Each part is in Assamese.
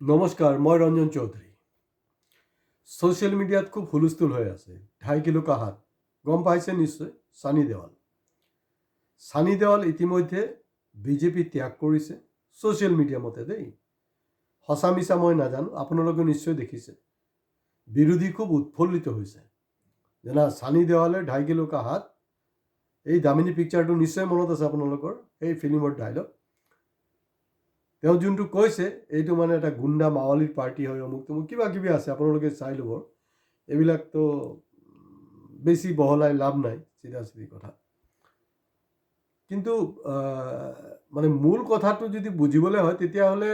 নমস্কাৰ, মই ৰঞ্জন চৌধুৰী। ছ'চিয়েল মিডিয়াত খুব হুলস্থুল হৈ আছে। 2.5 কিলো কাহাত গম পাইছে নিশ্চয়, ছানী দেৱাল। ছানী দেৱাল ইতিমধ্যে বিজেপি ত্যাগ কৰিছে, ছ'চিয়েল মিডিয়া মতে দেই। সঁচা মিছা মই নাজানো, আপোনালোকে নিশ্চয় দেখিছে। বিৰোধী খুব উৎফুল্লিত হৈছে। যেনে ছানী দেৱালে 2.5 কিলো কাহাত, এই দামিনী পিকচাৰটো নিশ্চয় মনত আছে আপোনালোকৰ, সেই ফিল্মৰ ডাইলগ। তেওঁ যোনটো কৈছে, এইটো মানে এটা গুণ্ডা মাৱালীৰ পাৰ্টি হয়, অমুক তমুক কিবা কিবি আছে, আপোনালোকে চাই ল'ব। এইবিলাকতো বেছি বহলাই লাভ নাই, চিধা চিধি কথা। কিন্তু মানে মূল কথাটো যদি বুজিবলৈ হয়, তেতিয়াহ'লে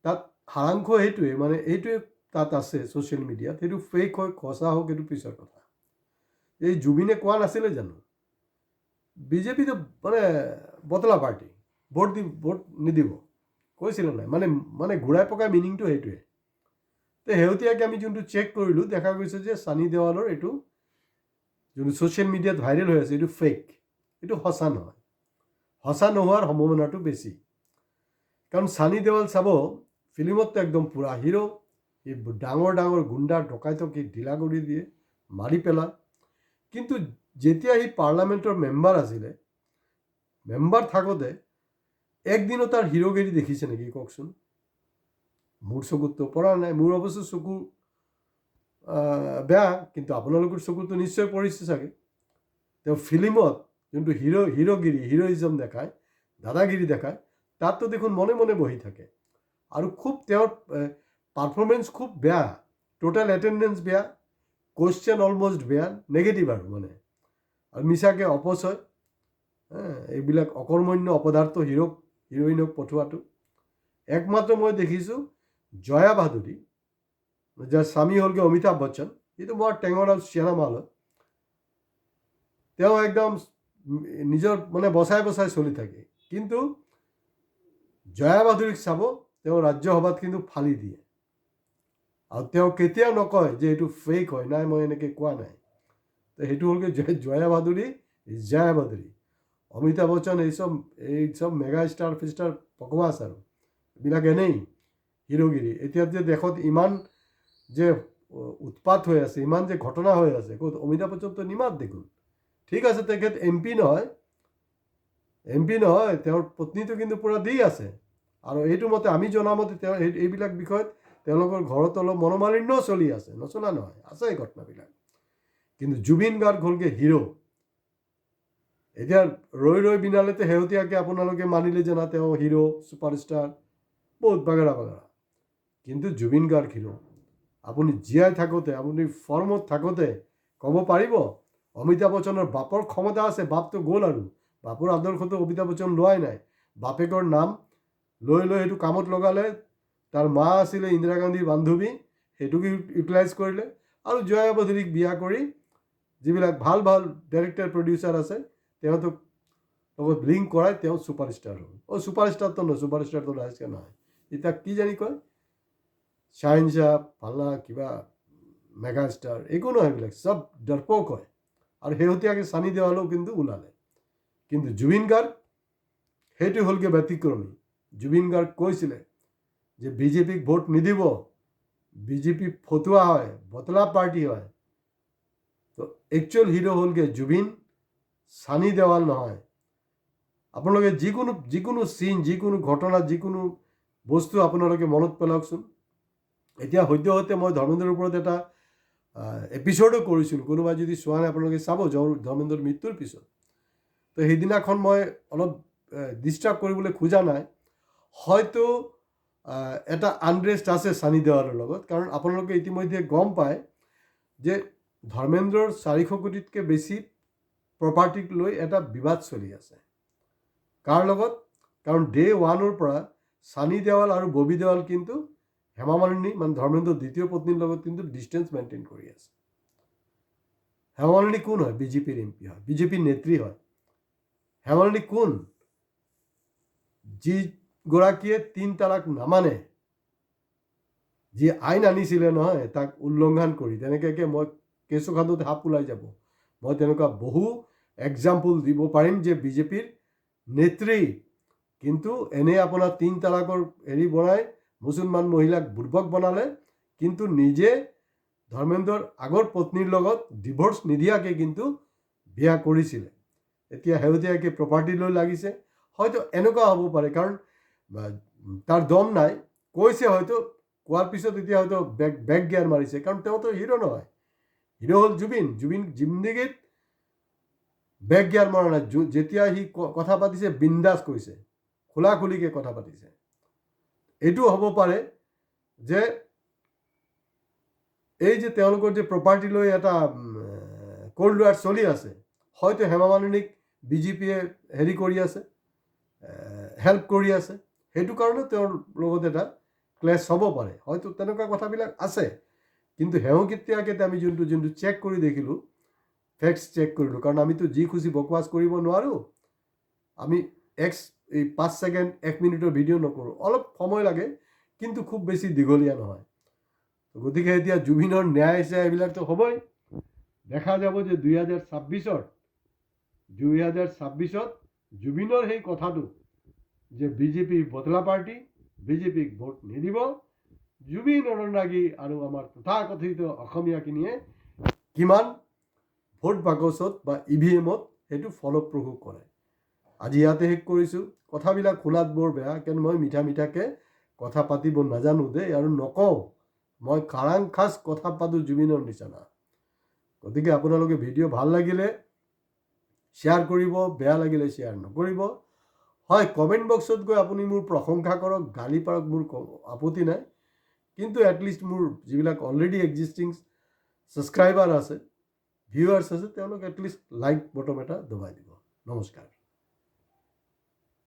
তাত সাৰাংশ সেইটোৱে, মানে এইটোৱে তাত আছে ছ'চিয়েল মিডিয়াত। সেইটো ফেক হয়, সঁচা হওক, সেইটো পিছৰ কথা। এই জুবিনে কোৱা নাছিলে জানো, বিজেপিটো মানে বতলা পাৰ্টি, ভোট নিদিব, কৈছিলে নাই? মানে ঘূৰাই পকাই মিনিংটো সেইটোৱে। তো শেহতীয়াকৈ আমি যোনটো চেক কৰিলোঁ, দেখা গৈছে যে ছানী দেৱালৰ এইটো যোনটো ছ'চিয়েল মিডিয়াত ভাইৰেল হৈ আছে, এইটো ফেক, এইটো সঁচা নহয়। সঁচা নোহোৱাৰ সম্ভাৱনাটো বেছি। কাৰণ ছানী দেৱাল চাব, ফিল্মততো একদম পূৰা হিৰো, এই ডাঙৰ ডাঙৰ গুণ্ডা ডকাইতক সি ঢিলা কৰি দিয়ে, মাৰি পেলায়। কিন্তু যেতিয়া সি পাৰ্লামেণ্টৰ মেম্বাৰ আছিলে, মেম্বাৰ থাকোঁতে একদিনো তাৰ হিৰোগিৰি দেখিছে নেকি কওকচোন? মোৰ চকুততো পৰা নাই। মোৰ অৱশ্যে চকু বেয়া, কিন্তু আপোনালোকৰ চকুতো নিশ্চয় পৰিছে চাগে। তেওঁ ফিল্মত যোনটো হিৰোইজম দেখায়, দাদাগিৰি দেখায়, তাততো দেখোন মনে মনে বহি থাকে। আৰু খুব তেওঁৰ পাৰফৰ্মেঞ্চ খুব বেয়া, টোটেল এটেণ্ডেঞ্চ বেয়া, কুৱেশ্যন অলমষ্ট বেয়া, নেগেটিভ আৰু মানে। আৰু মিছাকৈ অপচয়, এইবিলাক অকৰ্মণ্য অপদাৰ্থ হিৰইনক পঠোৱাটো। একমাত্ৰ মই দেখিছোঁ জয়া ভাদুৰী, যাৰ স্বামী হ'লগৈ অমিতাভ বচ্চন, এইটো বৰ টেঙৰ আৰু চিয়ানা মাল হয়। তেওঁ একদম নিজৰ মানে বচাই বচাই চলি থাকে। কিন্তু জয়া ভাদুৰীক চাব, তেওঁ ৰাজ্যসভাত কিন্তু ফালি দিয়ে। আৰু তেওঁ কেতিয়াও নকয় যে এইটো ফেক হয়, নাই মই এনেকৈ কোৱা নাই। তো সেইটো হ'লগৈ জয়া ভাদুৰী, জয়া ভাদুৰী। অমিতাভ বচ্চন এইসব মেগা ষ্টাৰ ফিষ্টাৰ পকৱাছ আৰু এইবিলাক এনেই হিৰোগিৰি। এতিয়া যে দেশত ইমান যে উৎপাত হৈ আছে, ইমান যে ঘটনা হৈ আছে, ক'ত অমিতাভ বচ্চনটো নিমাত দেখোন। ঠিক আছে, তেখেত এম পি নহয়, তেওঁৰ পত্নীটো কিন্তু পূৰা দি আছে। আৰু এইটো মতে আমি জনামতে তেওঁ এইবিলাক বিষয়ত তেওঁলোকৰ ঘৰত অলপ মনোমালিন্যও চলি আছে, নচলা নহয়, আছে এই ঘটনাবিলাক। কিন্তু জুবিন গাৰ্গ হ'লগৈ হিৰো। এতিয়া ৰৈ বিনালেতে শেহতীয়াকৈ আপোনালোকে মানিলে যে না তেওঁ হিৰো, ছুপাৰষ্টাৰ, বহুত বাগেৰা। কিন্তু জুবিন গাৰ্গ হিৰো। আপুনি জীয়াই থাকোঁতে, আপুনি ফৰ্মত থাকোঁতে ক'ব পাৰিব অমিতাভ বচ্চনৰ বাপৰ ক্ষমতা আছে? বাপটো গ'ল, আৰু বাপৰ আদৰ্শটো অমিতাভ বচ্চন লোৱাই নাই। বাপেকৰ নাম লৈ সেইটো কামত লগালে। তাৰ মা আছিলে ইন্দিৰা গান্ধীৰ বান্ধৱী, সেইটোকে ইউটিলাইজ কৰিলে। আৰু জয়া ভাদুৰীক বিয়া কৰি যিবিলাক ভাল ভাল ডাইৰেক্টৰ প্ৰডিউচাৰ আছে, তেওঁক লগত লিংক কৰাই তেওঁ ছুপাৰষ্টাৰ হ'ল। ছুপাৰষ্টাৰটো নহয়, ছুপাৰষ্টাৰটো ৰাইজকে নহয়, এতিয়া কি জানি কয়, শ্বাহিনশ্বাহ পাল্লা কিবা মেগা ষ্টাৰ, একো নহয়, এইবিলাক চব ডৰপক হয়। আৰু শেহতীয়াকৈ ছানী দেৱালেও কিন্তু ওলালে। কিন্তু জুবিন গাৰ্গ সেইটো হ'লগৈ ব্যতিক্ৰমী। জুবিন গাৰ্গ কৈছিলে যে বিজেপিক ভোট নিদিব, বিজেপি ফটুৱা হয়, বতলা পাৰ্টি হয়। তো একচুৱেল হিৰো হ'লগৈ জুবিন, ছানী দেৱাল নহয়। আপোনালোকে যিকোনো চিন, যিকোনো ঘটনা, যিকোনো বস্তু আপোনালোকে মনত পেলাওকচোন। এতিয়া সদ্যহতে মই ধৰ্মেন্দ্ৰৰ ওপৰত এটা এপিছ'ডো কৰিছিলোঁ, কোনোবাই যদি চোৱা নাই আপোনালোকে চাব, ধৰ্মেন্দ্ৰৰ মৃত্যুৰ পিছত। তো সেইদিনাখন মই অলপ ডিষ্টাৰ্ব কৰিবলৈ খোজা নাই। হয়তো এটা আনৰেষ্ট আছে ছানী দেৱালৰ লগত, কাৰণ আপোনালোকে ইতিমধ্যে গম পায় যে ধৰ্মেন্দ্ৰৰ 400 কোটিতকৈ বেছি প্ৰপাৰ্টিক লৈ এটা বিবাদ চলি আছে। কাৰ লগত? কাৰণ ডে 1ৰ পৰা ছানী দেৱাল আৰু ববি দেৱাল কিন্তু হেমা মালিনী, মানে ধৰ্মেন্দ্ৰৰ দ্বিতীয় পত্নীৰ লগত কিন্তু ডিষ্টেঞ্চ মেইনটেইন কৰি আছে। হেমা মালিনী কোন হয়? বিজেপিৰ এম পি হয়, বিজেপিৰ নেত্ৰী হয়। হেমা মালিনী কোন? যিগৰাকীয়ে 3 তালাক নামানে, যি আইন আনিছিলে নহয়, তাক উল্লংঘন কৰি, তেনেকৈ মই কেঁচু খান্দোতে সাপ ওলাই যাব, মই তেনেকুৱা বহু এক্সাম্পল দিব পাৰিম যে বিজেপিৰ নেত্ৰী কিন্তু এনেই আপোনাৰ 3 তালাকৰ হেৰি বনাই মুছলমান মহিলাক বুৰ্বক বনালে, কিন্তু নিজে ধৰ্মেন্দ্ৰৰ আগৰ পত্নীৰ লগত ডিভোৰ্চ নিদিয়াকে কিন্তু বিয়া কৰিছিলে। এতিয়া শেহতীয়াকৈ প্ৰপাৰ্টি লৈ লাগিছে। হয়তো এনেকুৱা হ'ব পাৰে, কাৰণ তাৰ দম নাই, কৈছে হয়তো, কোৱাৰ পিছত এতিয়া হয়তো বেক গিয়াৰ মাৰিছে, কাৰণ তেওঁতো হিৰো নহয়। হিৰো হ'ল জুবিন। জুবিন জিন্দগীত বেক গিয়াৰ মৰা নাই। যেতিয়া সি কথা পাতিছে বিন্দাছ কৈছে, খোলাখুলিকৈ কথা পাতিছে। এইটো হ'ব পাৰে যে এই যে তেওঁলোকৰ যে প্ৰপাৰ্টি লৈ এটা কোল্ড ৱাৰ চলি আছে, হয়তো হেমা মালিনীক বিজেপিয়ে হেৰি কৰি আছে, হেল্প কৰি আছে, সেইটো কাৰণে তেওঁৰ লগত এটা ক্লেছ হ'ব পাৰে, হয়তো তেনেকুৱা কথাবিলাক আছে। কিন্তু শেহতীয়াকৈ আমি যোনটো চেক কৰি দেখিলোঁ, ফেক্টছ চেক কৰিলোঁ, কাৰণ আমিতো যি খুচি বকৱাছ কৰিব নোৱাৰোঁ। আমি এই 5 ছেকেণ্ড 1 মিনিটৰ ভিডিঅ' নকৰোঁ, অলপ সময় লাগে, কিন্তু খুব বেছি দীঘলীয়া নহয়। গতিকে এতিয়া জুবিনৰ ন্যায় চ্যায় এইবিলাকতো হ'বই। দেখা যাব যে 2026ত জুবিনৰ সেই কথাটো যে বিজেপি বদলা পাৰ্টি, বিজেপিক ভোট নিদিব, জুবিন অৰণ্যাগী আৰু আমাৰ তথাকথিত অসমীয়াখিনিয়ে কিমান ভোট বাকচত বা EVM-ত সেইটো ফলপ্ৰসূ কৰে। আজি ইয়াতে শেষ কৰিছোঁ। কথাবিলাক শুনাত বৰ বেয়া, কিয়নো মই মিঠাকৈ কথা পাতিব নাজানো দেই, আৰু নকওঁ। মই খাৰাং-খাচ কথা পাতোঁ জুবিনৰ নিচিনা। গতিকে আপোনালোকে ভিডিঅ' ভাল লাগিলে শ্বেয়াৰ কৰিব, বেয়া লাগিলে শ্বেয়াৰ নকৰিব। হয়, কমেণ্ট বক্সত গৈ আপুনি মোৰ প্ৰশংসা কৰক, গালি পাৰক, মোৰ আপত্তি নাই। কিন্তু এটলিষ্ট মোৰ যিবিলাক অলৰেডি এক্সিষ্টিং ছাবস্ক্ৰাইবাৰ আছে, ভিউৱাৰ্ছ আছে, তেওঁলোক এটলিষ্ট লাইক বটম এটা দবাই দিব। নমস্কাৰ।